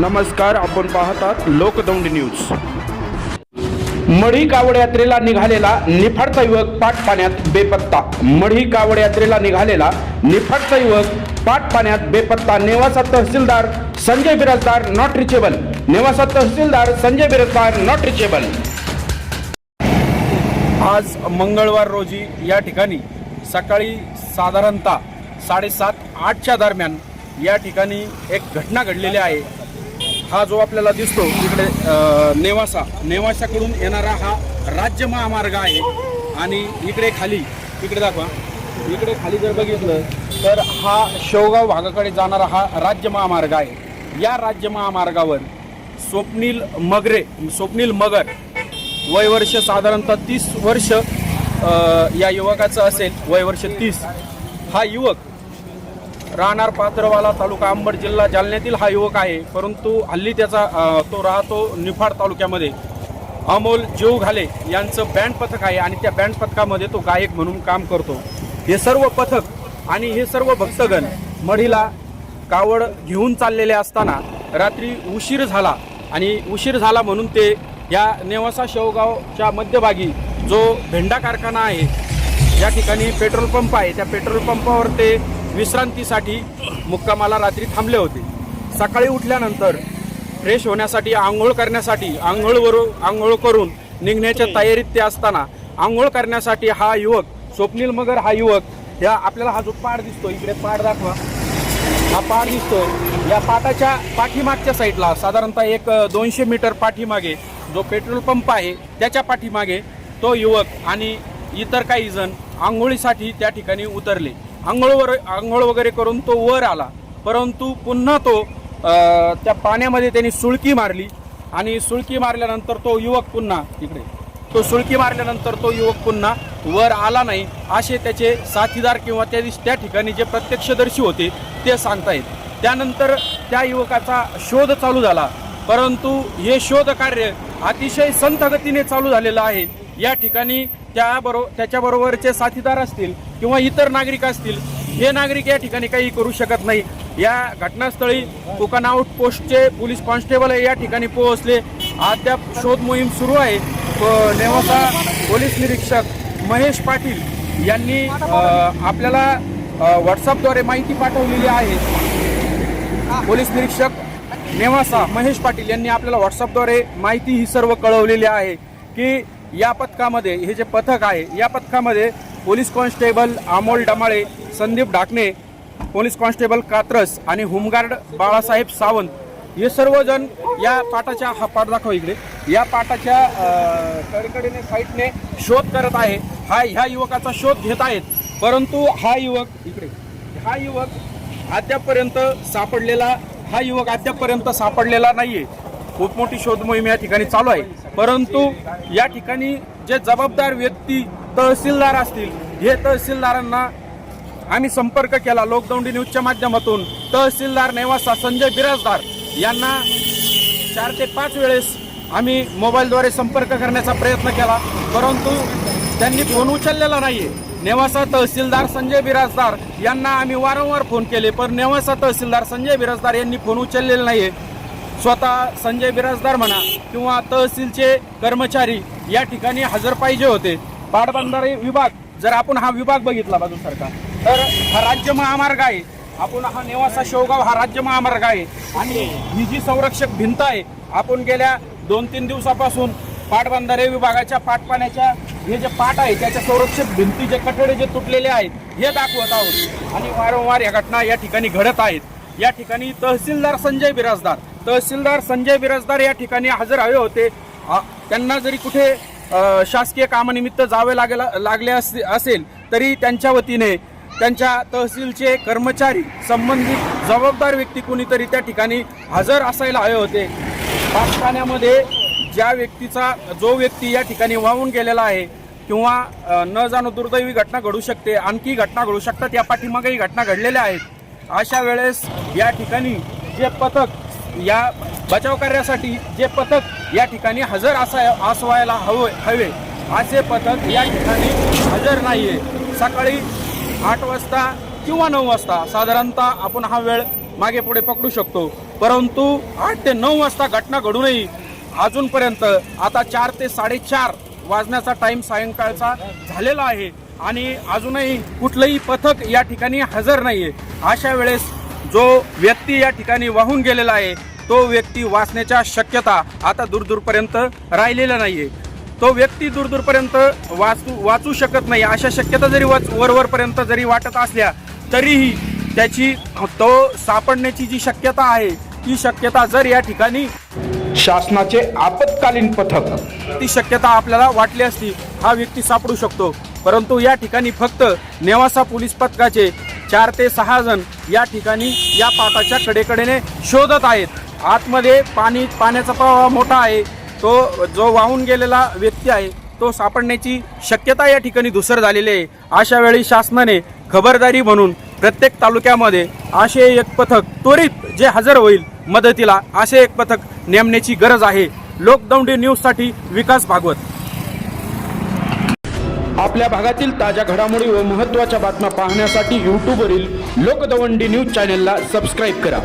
नमस्कार, आपण पाहतात लोकदौंड न्यूज। मढी कावड यात्रेला निघालेला निफाडचा युवक पाण्यात बेपत्ता। मढी कावड यात्रेला निघालेला निफाडचा युवक पाण्यात बेपत्ता। Newasa tehsildar Sanjay Birajdar not reachable. Newasa tehsildar Sanjay Birajdar not reachable. आज मंगळवार रोजी या ठिकाणी सकाळी साधारणतः 7:30-8च्या दरम्यान या ठिकाणी एक घटना घडलेली आहे। हा जो आपल्याला दिसतो इकडे नेवासाकडून येणारा हा राज्य महामार्ग आहे आणि इकडे खाली दाखवा, इकडे खाली जर बघितलं तर हा शेवगाव भागाकडे जाणारा हा राज्य महामार्ग आहे। या राज्य महामार्गावर स्वप्नील मगर वय वर्ष साधारणतः 30 वर्ष या युवकाचं असेल, वय वर्ष 30। हा युवक राहणार पात्रवाला, तालुका अंबड, जिल्हा जालन्यातील हा युवक आहे, परंतु हल्ली त्याचा तो राहतो निफाड तालुक्यामध्ये। अमोल जीवघाले यांचं बँड पथक आहे आणि त्या बँड पथकामध्ये तो गायक म्हणून काम करतो। हे सर्व पथक आणि हे सर्व भक्तगण मढीला कावड घेऊन चाललेले असताना रात्री उशीर झाला आणि उशीर झाला म्हणून ते या नेवासा शेवगावच्या मध्यभागी जो भेंडा कारखाना आहे, या ठिकाणी पेट्रोल पंप आहे, त्या पेट्रोल पंपावर ते विश्रांतीसाठी मुक्कामाला रात्री थांबले होते। सकाळी उठल्यानंतर फ्रेश होण्यासाठी, आंघोळ करण्यासाठी आंघोळ करून निघण्याच्या तयारीत ते असताना आंघोळ करण्यासाठी हा युवक स्वप्नील मगर हा युवक या आपल्याला हा जो पाड दिसतो, इकडे पाड दाखवा, हा पाड दिसतो, या पाटाच्या पाठीमागच्या साईडला साधारणतः एक 200 मीटर पाठीमागे जो पेट्रोल पंप आहे त्याच्या पाठीमागे तो युवक आणि इतर काही जण आंघोळीसाठी त्या ठिकाणी उतरले। आंघोळ वगैरे करून तो वर आला, परंतु पुन्हा तो त्या पाण्यामध्ये त्यांनी सुळकी मारली आणि सुळकी मारल्यानंतर तो युवक पुन्हा वर आला नाही, असे त्याचे साथीदार किंवा त्या ठिकाणी जे प्रत्यक्षदर्शी होते ते सांगतायत। त्यानंतर त्या युवकाचा शोध चालू झाला, परंतु हे शोध कार्य अतिशय संथ गतीने चालू झालेलं आहे। या ठिकाणी त्याच्याबरोबरचे साथीदार असतील किंवा इतर नागरिक असतील, हे नागरिक या ठिकाणी काही करू शकत नाही। या घटनास्थळी कोकण आउट पोस्टचे पोलीस कॉन्स्टेबल या ठिकाणी पोहोचले। अद्याप शोध मोहीम सुरू आहे। नेवासा पोलीस निरीक्षक महेश पाटील यांनी आपल्याला व्हॉट्सअपद्वारे माहिती पाठवलेली आहे। पोलीस निरीक्षक नेवासा महेश पाटील यांनी आपल्याला व्हॉट्सअपद्वारे माहिती ही सर्व कळवलेली आहे की या पथकामध्ये, हे जे पथक आहे या पथकामध्ये police constable Amol Damale, Sandeep Dhakane, police constable Katras आणि होमगार्ड बाळासाहेब सावंत हे सर्वजण या पाटाच्या, हा पाट दाखवा इकडे, या पाटाच्या कडकडेने साईडने शोध करत आहे। ह्या युवकाचा शोध घेत आहेत, परंतु हा युवक अद्यापपर्यंत सापडलेला नाहीये। खूप मोठी शोध मोहीम या ठिकाणी चालू आहे, परंतु या ठिकाणी जे जबाबदार व्यक्ती तहसीलदार असतील, हे तहसीलदारांना आम्ही संपर्क केला लोकदौंडी न्यूजच्या माध्यमातून। तहसीलदार नेवासा संजय बिराजदार यांना 4 ते 5 वेळेस आम्ही मोबाईलद्वारे संपर्क करण्याचा प्रयत्न केला, परंतु त्यांनी फोन उचललेला नाहीये। नेवासा तहसीलदार संजय बिराजदार यांना आम्ही वारंवार फोन केले, पण नेवासा तहसीलदार संजय बिराजदार यांनी फोन उचललेला नाहीये। स्वतः संजय बिराजदार म्हणा किंवा तहसीलचे कर्मचारी या ठिकाणी हजर पाहिजे होते। पाटबंधारे विभाग, जर आपण हा विभाग बघितला बाजूसारखा, तर हा राज्य महामार्ग आहे। आपण हा नेवासा शेवगाव हा राज्य महामार्ग आहे आणि ही जी संरक्षक भिंत आहे, आपण गेल्या 2-3 दिवसापासून पाटबंधारे विभागाच्या पाटपाण्याच्या हे जे पाट आहे त्याच्या संरक्षक भिंती, जे कठडे जे तुटलेले आहेत हे दाखवत आहोत आणि वारंवार या घटना या ठिकाणी घडत आहेत। या ठिकाणी तहसीलदार संजय बिराजदार या ठिकाणी हजर हवे होते। त्यांना जरी कुठे शासकीय कामानिमित्त जावे लागले असेल तरी त्यांच्या वतीने त्यांच्या तहसीलचे कर्मचारी, संबंधित जबाबदार व्यक्ती कोणीतरी त्या ठिकाणी हजर असायला हवे होते। पाटपाण्यामध्ये जो व्यक्ती या ठिकाणी वाहून गेलेला आहे किंवा न जाणो दुर्दैवी घटना घडू शकते, आणखी घटना घडू शकतात, या पाठीमागेही घटना घडलेल्या आहेत। अशा वेळेस या ठिकाणी जे पथक, या बचाव कार्यासाठी जे पथक या ठिकाणी हजर असायला हवे असे पथक या ठिकाणी हजर नाहीये। सकाळी 8 वाजता किंवा 9 वाजता साधारणतः आपण हा वेळ मागे पुढे पकडू शकतो। परंतु 8 ते 9 वाजता घटना घडूनही अजूनपर्यंत आता 4 ते 4:30 वाजण्याचा टाइम सायंकाळचा झालेला आहे आणि अजूनही कुठलंही पथक या ठिकाणी हजर नाहीये। अशा वेळेस जो व्यक्ती या ठिकाणी वाहून गेलेला आहे तो व्यक्ती वाचण्याच्या शक्यता आता दूरपर्यंत राहिलेला नाहीये। तो व्यक्ती दूरपर्यंत वाचू शकत नाही अशा शक्यता जरी वरवरपर्यंत जरी वाटत असल्या तरीही त्याची तो सापडण्याची जी शक्यता आहे ती शक्यता जर या ठिकाणी शासनाचे आपत्कालीन पथक ती शक्यता आपल्याला वाटली असती हा व्यक्ती सापडू शकतो। परंतु या ठिकाणी फक्त नेवासा पोलीस पथकाचे 4 ते 6 जण या ठिकाणी या पाटाच्या कडेकडेने शोधत आहेत। आतमध्ये पाण्याचा प्रवाह मोठा आहे, तो जो वाहून गेलेला व्यक्ती आहे तो सापडण्याची शक्यता या ठिकाणी धूसर झालेली आहे। अशा वेळी शासनाने खबरदारी म्हणून प्रत्येक तालुक्यामध्ये असे एक पथक त्वरित जे हजर होईल मदतीला असे एक पथक नेमण्याची गरज आहे। लोकदौंडी न्यूजसाठी विकास भागवत। आपल्या भागातील ताज्या घडामोडी व महत्त्वाच्या बातम्या पाहण्यासाठी यूट्यूबवरील लोकदवंडी न्यूज चॅनलला सबस्क्राईब करा।